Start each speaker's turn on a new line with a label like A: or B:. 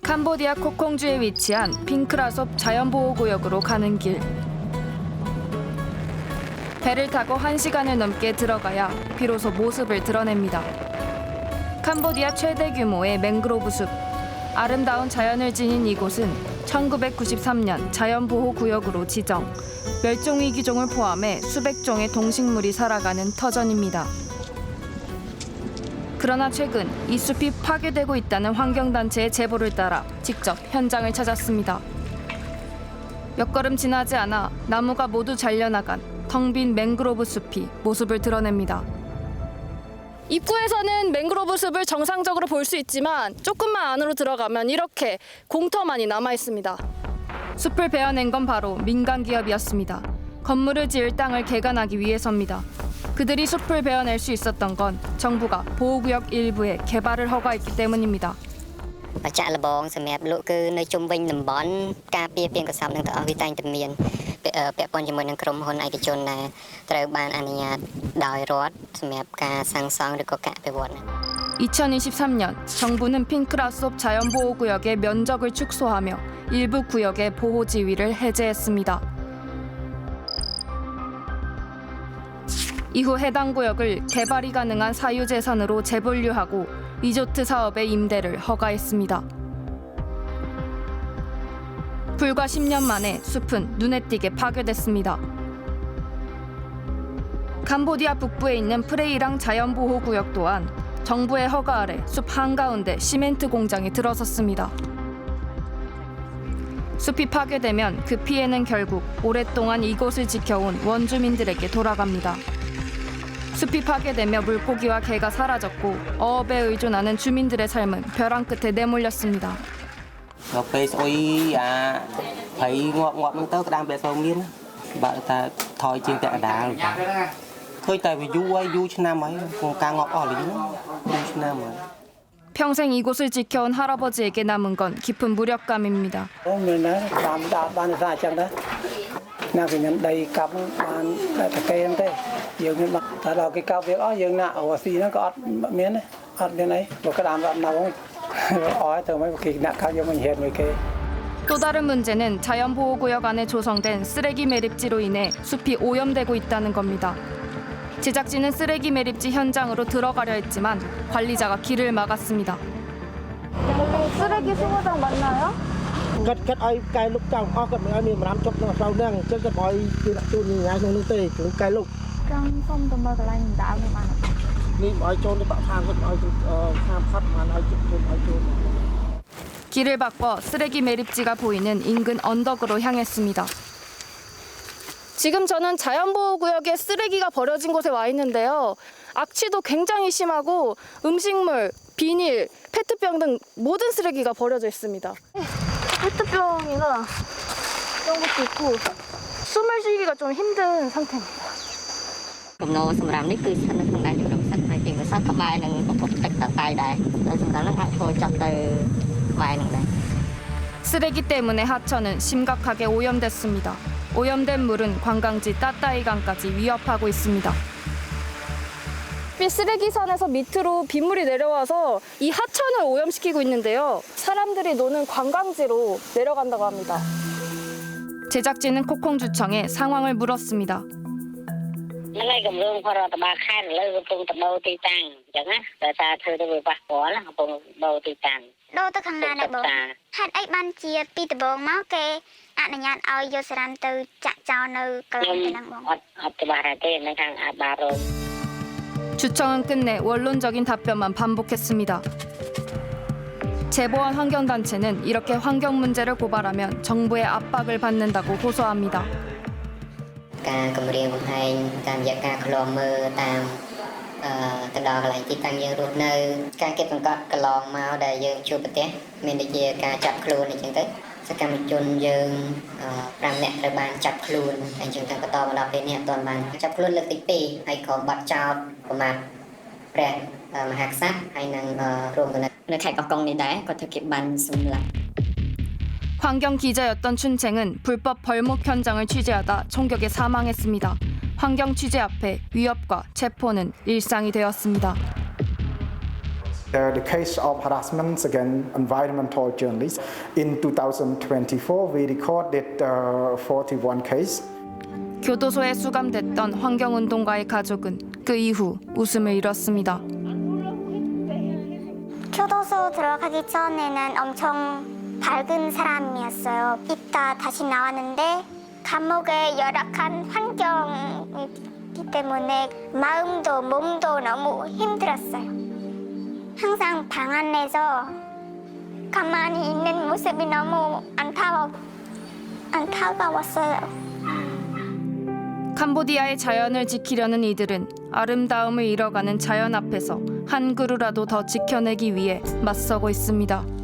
A: 캄보디아 코콩주에 위치한 핑크라솝 자연보호구역으로 가는 길. 배를 타고 1시간을 넘게 들어가야 비로소 모습을 드러냅니다. 캄보디아 최대 규모의 맹그로브 숲. 아름다운 자연을 지닌 이곳은 1993년 자연보호구역으로 지정. 멸종위기종을 포함해 수백 종의 동식물이 살아가는 터전입니다. 그러나 최근 이 숲이 파괴되고 있다는 환경단체의 제보를 따라 직접 현장을 찾았습니다. 몇 걸음 지나지 않아 나무가 모두 잘려나간 텅 빈 맹그로브 숲이 모습을 드러냅니다.
B: 입구에서는 맹그로브 숲을 정상적으로 볼 수 있지만 조금만 안으로 들어가면 이렇게 공터만이 남아 있습니다.
A: 숲을 베어낸 건 바로 민간 기업이었습니다. 건물을 지을 땅을 개간하기 위해서입니다. 그들이 숲을 베어낼 수 있었던 건 정부가 보호구역 일부의 개발을 허가했기 때문입니다.
C: ចាក់លបងសម្រាប់លក់គឺនៅជុំវិញតំបន់ការពារពានកសោបនឹងទាំងអស់វាតែងតែមានពាក់ព័ន្ធជាមួយនឹងក្រុមហ៊ុនឯកជនដែលត្រូវបានអនុញ្ញាតដោយរដ្ឋសម្រាប់ការសាងសង់ឬក៏ការអភិវឌ្ឍ
A: 2023년 정부는 핑크라솝 자연보호구역의 면적을 축소하며 일부 구역의 보호지위를 해제했습니다. 이후 해당 구역을 개발이 가능한 사유재산으로 재분류하고 리조트 사업의 임대를 허가했습니다. 불과 10년 만에 숲은 눈에 띄게 파괴됐습니다. 캄보디아 북부에 있는 프레이랑 자연보호구역 또한 정부의 허가 아래 숲 한가운데 시멘트 공장이 들어섰습니다. 숲이 파괴되면 그 피해는 결국 오랫동안 이곳을 지켜온 원주민들에게 돌아갑니다. 숲이 파괴되며 물고기와 개가 사라졌고 어업에 의존하는 주민들의 삶은 벼랑 끝에 내몰렸습니다.
D: ពេលស្អុយអាភ័យងាប់ហ្នឹងទៅក្តាមពាក់សូមមានបើថាថយជាងពាក់កណ្ដាលឃើញតែវាយូរហើយយូរឆ្នាំហើយការងាប់អស់លីងយូរឆ្នាំហើយ
A: 평생 이곳을 지켜온 할아버지에게 남은 건 깊은 무력감입니다. 또 다른 문제는 자연보호구역 안에 조성된 쓰레기 매립지로 인해 숲이 오염되고 있다는 겁니다. 제작진은 쓰레기 매립지 현장으로 들어가려 했지만 관리자가 길을 막았습니다.
B: 쓰레기 수거장 맞나요?
A: 길을 바꿔 쓰레기 매립지가 보이는 인근 언덕으로 향했습니다.
B: 지금 저는 자연보호구역에 쓰레기가 버려진 곳에 와 있는데요. 악취도 굉장히 심하고 음식물, 비닐, 페트병 등 모든 쓰레기가 버려져 있습니다. 페트병이나 이런 것도 있고 숨을 쉬기가 좀 힘든 상태입니다.
C: គំនរសម្រាប់នេះគឺស្ថិតនៅក្នុងដែនជម្រកសត្វហើយជាពិសេសក្បែរនឹងប្រភពទឹកតតៃដែរហើយសម្រាប់នឹងអាចធ្វើចាប់ទៅក្បែរនឹងដែរ
A: 쓰레기 때문에 하천은 심각하게 오염됐습니다. 오염된 물은 관광지 따따이강까지 위협하고 있습니다.
B: 쓰레기선에서 밑으로 빗물이 내려와서 이 하천을 오염시키고 있는데요. 사람들이 노는 관광지로 내려간다고 합니다.
A: 제작진은 코콩주청에 상황을 물었습니다.
C: ហ្នឹងហើយគម្រោងរដ្ឋបាលខេត្តលើកំពុងតបទីតាំងអញ្ចឹងណាតែថាធ្វើទៅវាប៉ះពាល់កំពុងតបទីតាំងដូរទៅខាងណាដែរបងហេតុអីបានជាពីដំបងមកគេអនុញ្ញាតឲ្យយកសារ៉ាំទៅចាក់ចោលនៅកន្លែងហ្នឹងបងអត់ច្បាស់ទេនៅខាងអាបារង
A: 주청은 끝내 원론적인 답변만 반복했습니다. 제보한 환경단체는 이렇게 환경 문제를 고발하면 정부의 압박을 받는다고 호소합니다.
C: ការគម្រាមកំហែងតាមរយៈការខ្លំមើលតាមទៅដល់កន្លែងទីតាំងយើងរស់នៅការគិតសង្កត់កន្លងមកដែលយើងជួបប្រទះមានដូចជាការចាប់ខ្លួនអញ្ចឹងទៅសកម្មជនយើង5នាក់ត្រូវបានចាប់ខ្លួនអញ្ចឹងទៅបន្តមកដល់ពេលនេះអត់ទាន់បានចាប់ខ្លួនលើកទី2ហើយក៏បាត់ចោលប្រមាថព្រះមហាក្សត្រហើយនឹងរួមនៅខេត្តកោះកុងនេះដែរក៏ធ្វើគេបានសម្លាប់
A: 환경 기자였던 춘챙은 불법 벌목 현장을 취재하다 총격에 사망했습니다. 환경 취재 앞에 위협과 체포는 일상이 되었습니다.
E: The case of harassment against environmental journalists in 2024, we recorded 41 cases.
A: 교도소에 수감됐던 환경운동가의 가족은 그 이후 웃음을 잃었습니다.
F: 교도소 들어가기 전에는 엄청 밝은 사람이었어요. 이따 다시 나왔는데 감옥의 열악한 환경이기 때문에 마음도 몸도 너무 힘들었어요. 항상 방 안에서 가만히 있는 모습이 너무 안타까웠어요.
A: 캄보디아의 자연을 지키려는 이들은 아름다움을 잃어가는 자연 앞에서 한 그루라도 더 지켜내기 위해 맞서고 있습니다.